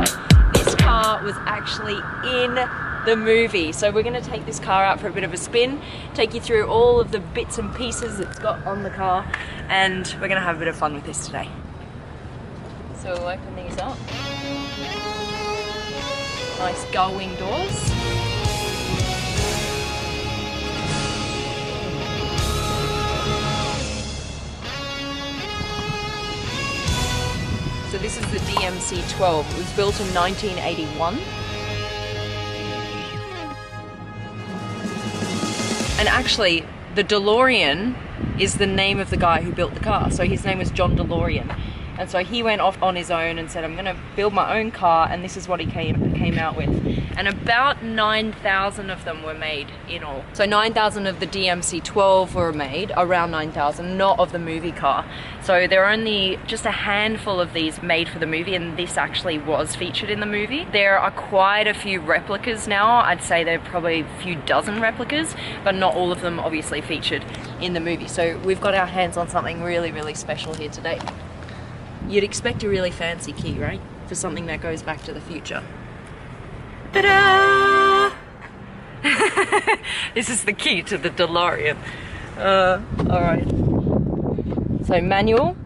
ago. This car was actually in the movie. So we're gonna take this car out for a bit of a spin, take you through all of the bits and pieces it's got on the car, and we're gonna have a bit of fun with this today. So we'll open these up. Nice gull-wing doors. So this is the DMC-12. It was built in 1981. And actually, the DeLorean is the name of the guy who built the car. So his name was John DeLorean. And so he went off on his own and said, I'm gonna build my own car, and this is what he came out with. And about 9,000 of them were made in all. So 9,000 of the DMC-12 were made, around 9,000, not of the movie car. So there are only just a handful of these made for the movie, and this actually was featured in the movie. There are quite a few replicas now. I'd say there are probably a few dozen replicas, but not all of them obviously featured in the movie. So we've got our hands on something really, really special here today. You'd expect a really fancy key, right? For something that goes back to the future. Ta-da! This is the key to the DeLorean. Alright. So manual.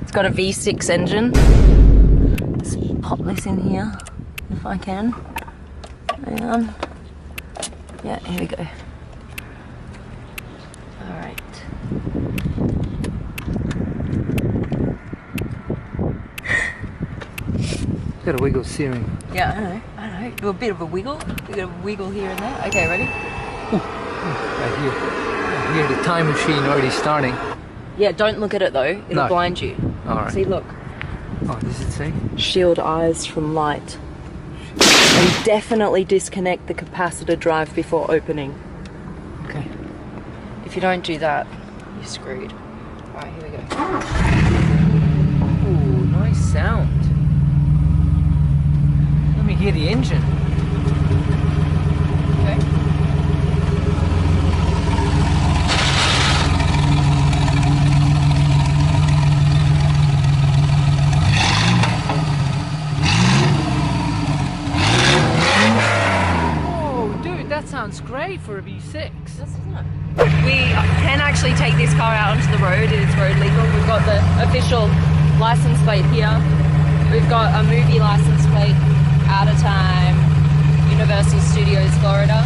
It's got a V6 engine. Let's pop this in here, if I can. And yeah, here we go. Alright. Got a wiggle steering. Yeah, I know. Do a bit of a wiggle. We got a wiggle here and there. Okay, ready? Ooh, right here. I hear the time machine already starting. Yeah, don't look at it though. It'll blind you. Alright. See, look. Oh, does it say? Shield eyes from light. And definitely disconnect the capacitor drive before opening. Okay. If you don't do that, you're screwed. Alright, here we go. Ooh, nice sound. Let me hear the engine. Okay. Oh, dude, that sounds great for a V6. Doesn't it? We can actually take this car out onto the road. It is road legal. We've got the official license plate here. We've got a movie license plate. Out of Time, Universal Studios, Florida,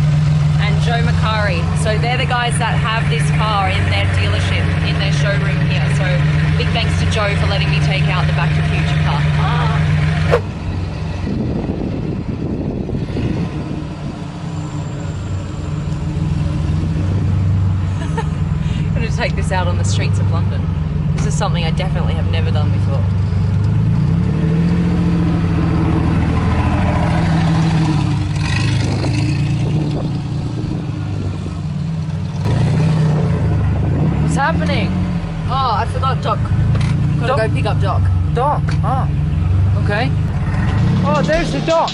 and Joe Macari. So they're the guys that have this car in their dealership, in their showroom here. So big thanks to Joe for letting me take out the Back to the Future car. I'm going to take this out on the streets of London. This is something I definitely have never done before. What's happening? Oh, I forgot Doc. Gotta go pick up Doc. Dock? Oh, okay. Oh, there's the dock.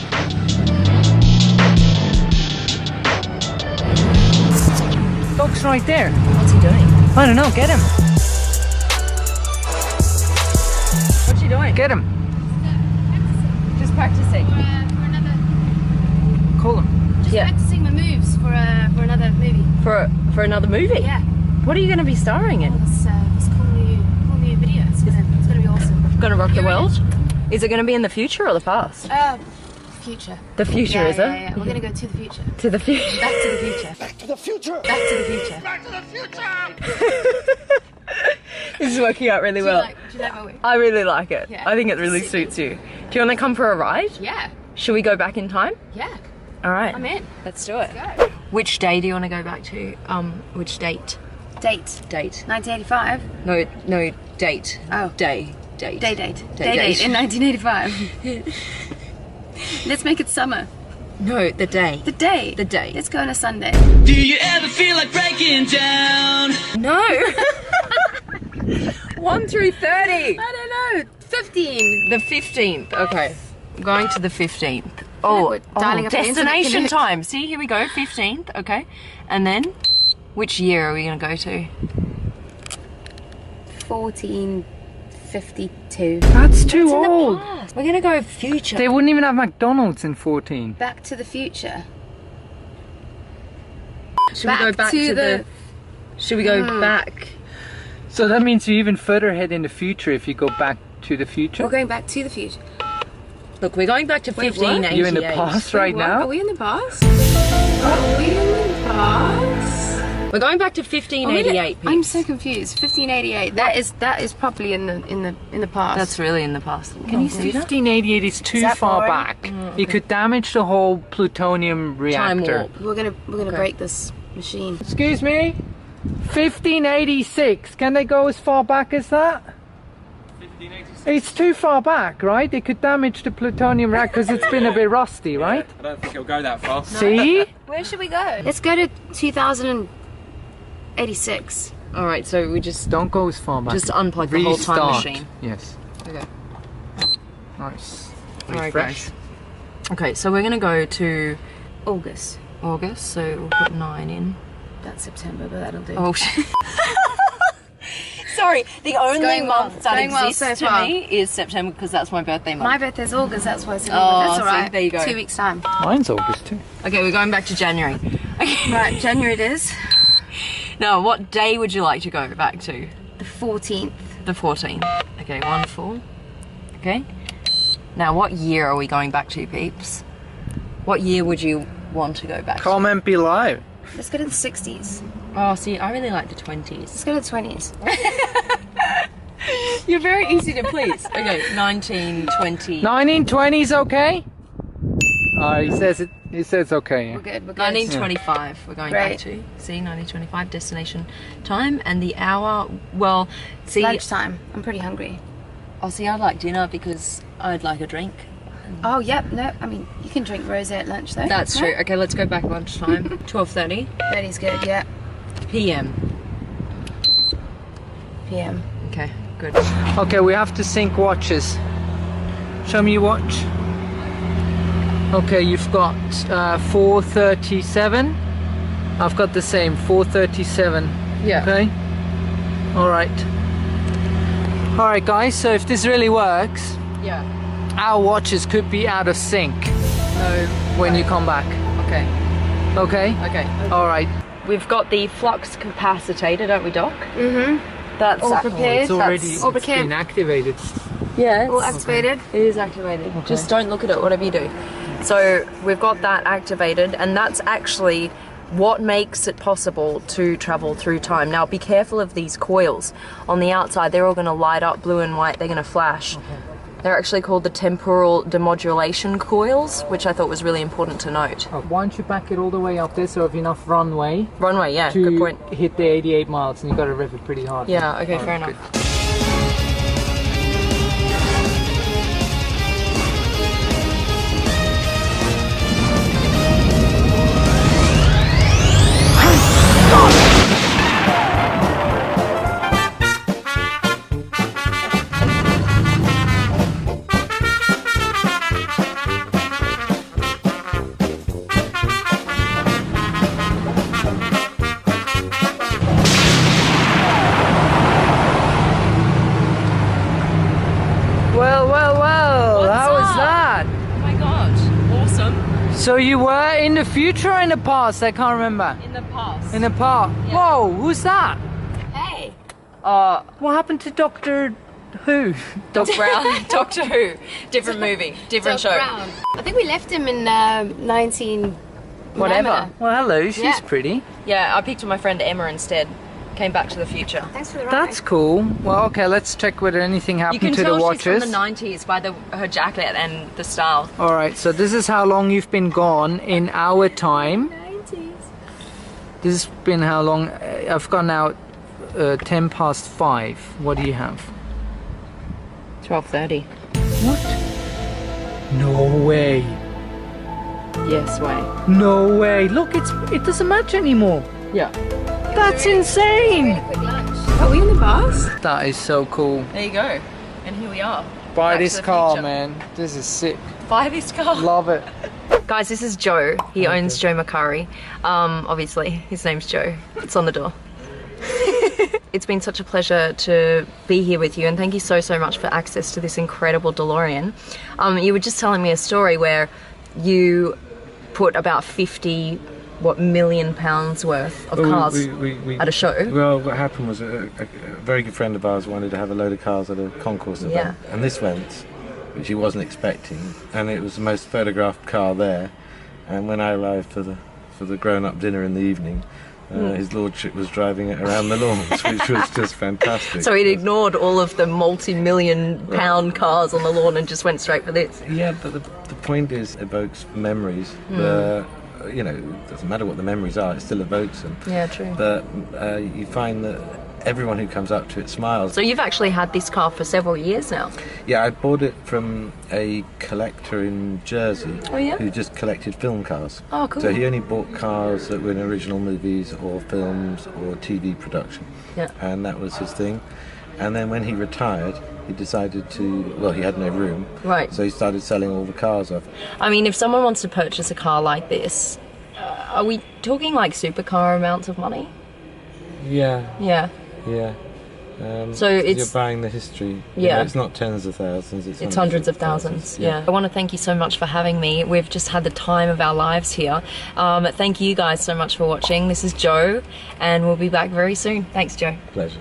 Doc's right there. What's he doing? I don't know, get him. What's he doing? Get him. Just practicing. For another. Call him. Just practicing my moves for another movie. For another movie? Yeah. What are you going to be starring in? This cool new video. It's gonna be awesome. Gonna rock the world? Is it going to be in the future or the past? Future. The future, is it? Yeah. We're gonna go to the future. To the future. Back to the future. Back to the future! Back to the future. Back to the future! This is working out really well. Do you like my wig? I really like it. Yeah. I think it really suits you. Do you want to come for a ride? Yeah. Should we go back in time? Yeah. All right. I'm in. Let's do it. Let's go. Which day do you want to go back to? Which date? Date. Date. 1985. No, date. Oh. Day. Day date in 1985. Let's make it summer. No, the day. The day. The day. Let's go on a Sunday. Do you ever feel like breaking down? No. 1 through 30. I don't know. 15. The 15th. Okay. I'm going to the 15th. Oh, dialing up the internet destination connection. time. See, here we go. 15th. Okay. And then, which year are we going to go to? 14. 1952. That's too It's in the old. past. We're gonna go future. They wouldn't even have McDonald's in 14. Back to the Future. Should we go back to the? Should we go back? So that means you're even further ahead in the future if you go back to the future. We're going back to the future. Look, we're going back to Wait, what? 1588. You're in the past right What? now? Are we in the past? Are we in the past? We're going back to 1588. I'm so confused. 1588. That is probably in the past. That's really in the past. Can you see that? 1588 is too that far boring? back. You could damage the whole plutonium reactor. warp. We're gonna break this machine. Excuse me? 1586. Can they go as far back as that? 1586. It's too far back, right? It could damage the plutonium reactor because it's been a bit rusty, right? I don't think it'll go that far. See? Where should we go? Let's go to 2086. All right, so we just Don't go as far back. just unplug the whole time Restart. machine. Yes. Okay. Nice. All right, Refresh. guys. Okay, so we're gonna go to August. August. So we'll put 9 in. That's September, but that'll do. Oh shit. Sorry, the only going well. month that Going well exists so to far. me is September because that's my birthday month. My birthday's August, that's why it's in Oh, August. That's see, alright. there you go. 2 weeks time. Mine's August too. Okay, we're going back to January. Okay. Right, January it is. Now, what day would you like to go back to? The 14th. The 14th. Okay, 1-4. Okay. Now, what year are we going back to, peeps? What year would you want to go back to? Comment below. Let's go to the 60s. Oh, see, I really like the 20s. Let's go to the 20s. You're very easy to please. Okay, 1920. 1920s okay? He says it. He says okay. Yeah. We're good, we're good. 1925, we're going back Right. to. See, 1925, destination time, and the hour, well, see, Lunchtime. I'm pretty hungry. see, I'd like dinner because I'd like a drink. Oh, yep, no, I mean, you can drink rosé at lunch though. That's No? true. Okay, let's go back lunchtime. 12:30 That is good, yeah. p.m. PM. Okay, good. Okay, we have to sync watches. Show me your watch. Okay, you've got 4:37. I've got the same, 4:37. Yeah. Okay. All right. All right, guys. So if this really works, Yeah. our watches could be out of sync when you come back. Okay. Okay. Okay. All right. We've got the flux capacitor, don't we, Doc? Mm-hmm. That's All prepared. It's already That's all it's been activated. Yeah. All activated. It is activated. Just don't look at it, whatever you do. So we've got that activated, and that's actually what makes it possible to travel through time. Now be careful of these coils. On the outside, they're all going to light up blue and white. They're going to flash. They're actually called the temporal demodulation coils, which I thought was really important to note. Why don't you back it all the way up there so you have enough runway Runway, yeah, to good point. hit the 88 miles, and you got to rev it pretty hard. Yeah, okay, All fair right, enough. good. Well, how was that? Oh my god, awesome. So you were in the future or in the past? I can't remember. In the past. In the past. Yeah. Whoa, who's that? Hey. What happened to Doctor Who? Doc Brown, Doctor Who. Different movie, different show. Brown. I think we left him in 19... Whatever. Well, hello, she's Yeah. pretty. Yeah, I picked my friend Emma instead. Came back to the future. Thanks for the ride. That's cool. Well, okay, let's check whether anything You happened can to tell the she's from watches. the 90s by her jacket and the style. All right, so this is how long you've been gone in our time. 90s. This has been how long? I've gone now 10 past 5. What do you have? 12:30. What? No way. Yes, way. No way. Look, it doesn't match anymore. Yeah. That's insane. Quick lunch. Are we in the bus? That is so cool. There you go. And here we are. Buy Back to this the car, future. man. This is sick. Buy this car. Love it. Guys, this is Joe. He owns Joe McCurry. Obviously, his name's Joe. It's on the door. it's been such a pleasure to be here with you, and thank you so much for access to this incredible DeLorean. You were just telling me a story where you put about 50 million pounds worth of cars at a show. Well, what happened was a very good friend of ours wanted to have a load of cars at a concourse event, and this went, which he wasn't expecting, and it was the most photographed car there. And when I arrived for the grown-up dinner in the evening, his lordship was driving it around the lawns, which was just fantastic. So he'd ignored all of the multi-million pound cars on the lawn and just went straight for this. Yeah, but the point is, it evokes memories. You know, it doesn't matter what the memories are, it still evokes them. Yeah, true. But you find that everyone who comes up to it smiles. So you've actually had this car for several years now? Yeah, I bought it from a collector in Jersey who just collected film cars. Oh, cool. So he only bought cars that were in original movies or films or TV production. Yeah. And that was his thing. And then when he retired, he decided to, well, he had no room. Right. So he started selling all the cars off. I mean, if someone wants to purchase a car like this, are we talking like supercar amounts of money? Yeah. Yeah. Yeah. So it's, you're buying the history. Yeah. You know, it's not tens of thousands, it's hundreds of thousands. Yeah. I want to thank you so much for having me. We've just had the time of our lives here. Thank you guys so much for watching. This is Jo, and we'll be back very soon. Thanks, Jo. Pleasure.